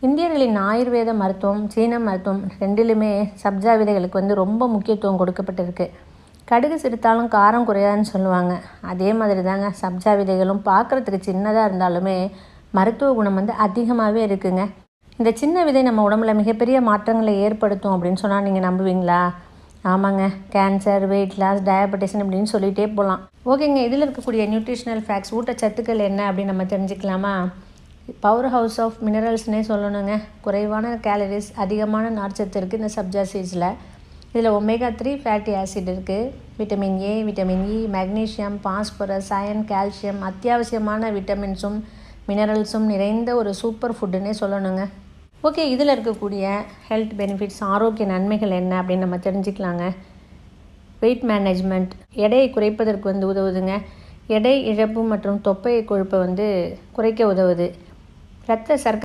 இந்தியர்களின் ஆயுர்வேத மருத்துவம், சீன மருத்துவம் ரெண்டிலுமே சப்ஜா விதைகளுக்கு ரொம்ப முக்கியத்துவம் கொடுக்கப்பட்டிருக்கு. கடுகு சிறுத்தாலும் காரம் குறையாதுன்னு சொல்லுவாங்க. அதே மாதிரி தாங்க சப்ஜா விதைகளும் பார்க்குறதுக்கு சின்னதாக இருந்தாலுமே மருத்துவ குணம் அதிகமாகவே இருக்குங்க. இந்த சின்ன விதை நம்ம உடம்புல மிகப்பெரிய மாற்றங்களை ஏற்படுத்தும் அப்படின்னு சொன்னால் நீங்கள் நம்புவீங்களா? ஆமாங்க, கேன்சர், வெயிட் லாஸ், டயபெட்டிஸ்ன்னு இப்படின்னு சொல்லிகிட்டே போகலாம். ஓகேங்க, இதில் இருக்கக்கூடிய நியூட்ரிஷனல் ஃபேக்ட்ஸ், ஊட்டச்சத்துக்கள் என்ன அப்படின்னு நம்ம தெரிஞ்சுக்கலாமா? பவர் ஹவுஸ் ஆஃப் மினரல்ஸ்னே சொல்லணுங்க. குறைவான கேலரிஸ், அதிகமான நார்ச்சத்து இருக்குது இந்த சப்ஜா சீட்ஸில். இதில் ஒமேகா 3 ஃபேட்டி ஆசிட் இருக்குது. Vitamin A, vitamin E, magnesium, phosphorus, iron, calcium, அத்தியாவசியமான விட்டமின்ஸும் மினரல்ஸும் நிறைந்த ஒரு சூப்பர் ஃபுட்டுன்னே சொல்லணுங்க. ஓகே, இதில் இருக்கக்கூடிய ஹெல்த் பெனிஃபிட்ஸ், ஆரோக்கிய நன்மைகள் என்ன அப்படின்னு நம்ம தெரிஞ்சுக்கலாங்க. வெயிட் மேனேஜ்மெண்ட், எடையை குறைப்பதற்கு உதவுதுங்க. எடை இழப்பு மற்றும் தொப்பை கொழுப்பை குறைக்க உதவுது. இரத்த சர்க்கரை